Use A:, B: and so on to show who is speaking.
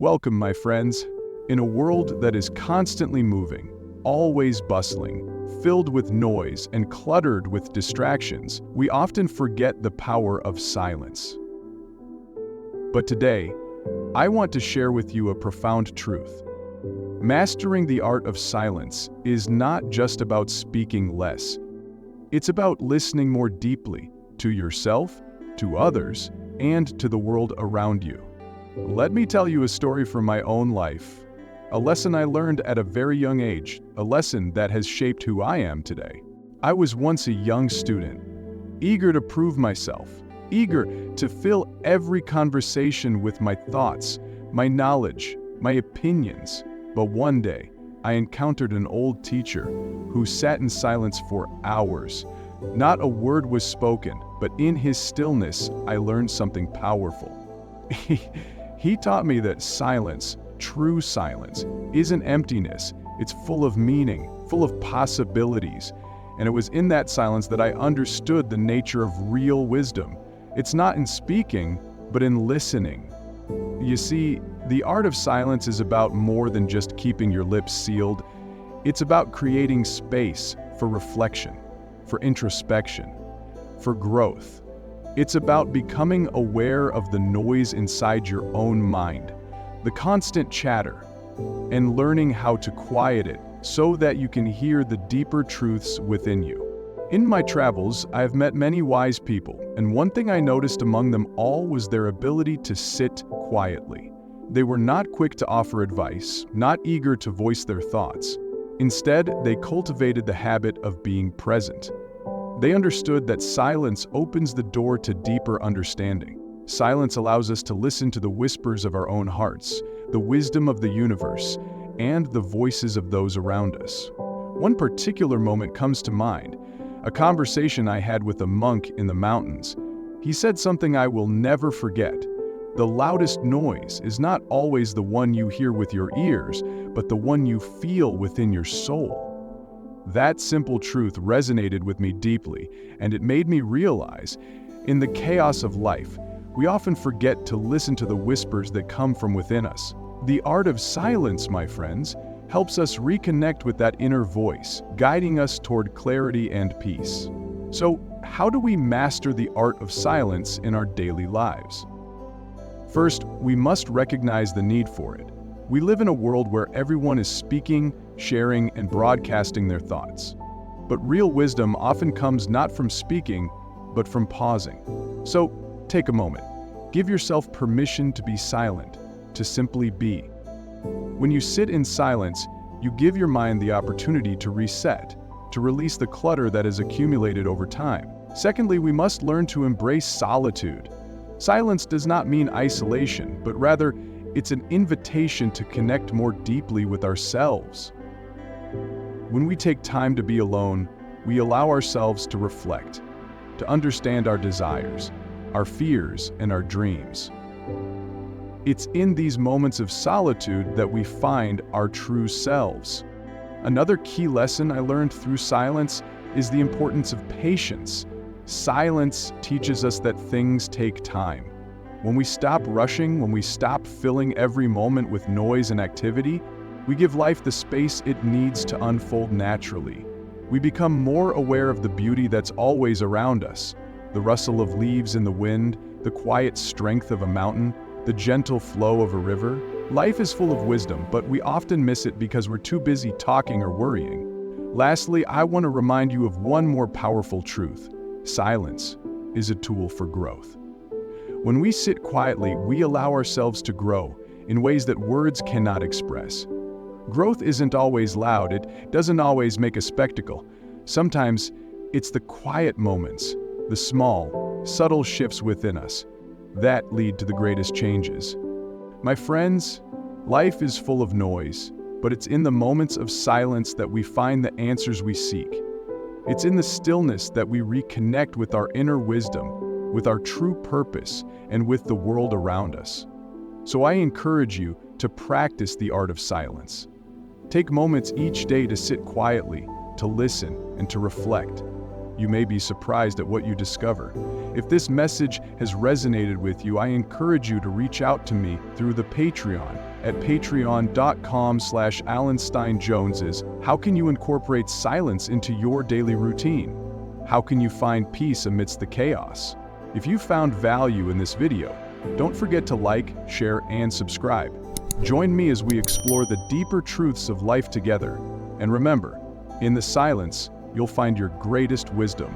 A: Welcome, my friends. In a world that is constantly moving, always bustling, filled with noise and cluttered with distractions, we often forget the power of silence. But today, I want to share with you a profound truth. Mastering the art of silence is not just about speaking less. It's about listening more deeply to yourself, to others, and to the world around you. Let me tell you a story from my own life, a lesson I learned at a very young age, a lesson that has shaped who I am today. I was once a young student, eager to prove myself, eager to fill every conversation with my thoughts, my knowledge, my opinions. But one day, I encountered an old teacher who sat in silence for hours. Not a word was spoken, but in his stillness, I learned something powerful. He taught me that silence, true silence, isn't emptiness. It's full of meaning, full of possibilities. And it was in that silence that I understood the nature of real wisdom. It's not in speaking, but in listening. You see, the art of silence is about more than just keeping your lips sealed. It's about creating space for reflection, for introspection, for growth. It's about becoming aware of the noise inside your own mind, the constant chatter, and learning how to quiet it so that you can hear the deeper truths within you. In my travels, I have met many wise people, and one thing I noticed among them all was their ability to sit quietly. They were not quick to offer advice, not eager to voice their thoughts. Instead, they cultivated the habit of being present. They understood that silence opens the door to deeper understanding. Silence allows us to listen to the whispers of our own hearts, the wisdom of the universe, and the voices of those around us. One particular moment comes to mind, a conversation I had with a monk in the mountains. He said something I will never forget. The loudest noise is not always the one you hear with your ears, but the one you feel within your soul. That simple truth resonated with me deeply, and it made me realize, in the chaos of life, we often forget to listen to the whispers that come from within us. The art of silence, my friends, helps us reconnect with that inner voice, guiding us toward clarity and peace. So, how do we master the art of silence in our daily lives? First, we must recognize the need for it. We live in a world where everyone is speaking, sharing, and broadcasting their thoughts. But real wisdom often comes not from speaking, but from pausing. So, take a moment. Give yourself permission to be silent, to simply be. When you sit in silence, you give your mind the opportunity to reset, to release the clutter that has accumulated over time. Secondly, we must learn to embrace solitude. Silence does not mean isolation, but rather, it's an invitation to connect more deeply with ourselves. When we take time to be alone, we allow ourselves to reflect, to understand our desires, our fears, and our dreams. It's in these moments of solitude that we find our true selves. Another key lesson I learned through silence is the importance of patience. Silence teaches us that things take time. When we stop rushing, when we stop filling every moment with noise and activity, we give life the space it needs to unfold naturally. We become more aware of the beauty that's always around us, the rustle of leaves in the wind, the quiet strength of a mountain, the gentle flow of a river. Life is full of wisdom, but we often miss it because we're too busy talking or worrying. Lastly, I want to remind you of one more powerful truth. Silence is a tool for growth. When we sit quietly, we allow ourselves to grow in ways that words cannot express. Growth isn't always loud, it doesn't always make a spectacle. Sometimes it's the quiet moments, the small, subtle shifts within us, that lead to the greatest changes. My friends, life is full of noise, but it's in the moments of silence that we find the answers we seek. It's in the stillness that we reconnect with our inner wisdom, with our true purpose, and with the world around us. So I encourage you to practice the art of silence. Take moments each day to sit quietly, to listen, and to reflect. you may be surprised at what you discover. If this message has resonated with you, I encourage you to reach out to me through the Patreon at patreon.com/AlanSteinJoneses. How can you incorporate silence into your daily routine? How can you find peace amidst the chaos? If you found value in this video, don't forget to like, share, and subscribe. Join me as we explore the deeper truths of life together. And remember, in the silence, you'll find your greatest wisdom.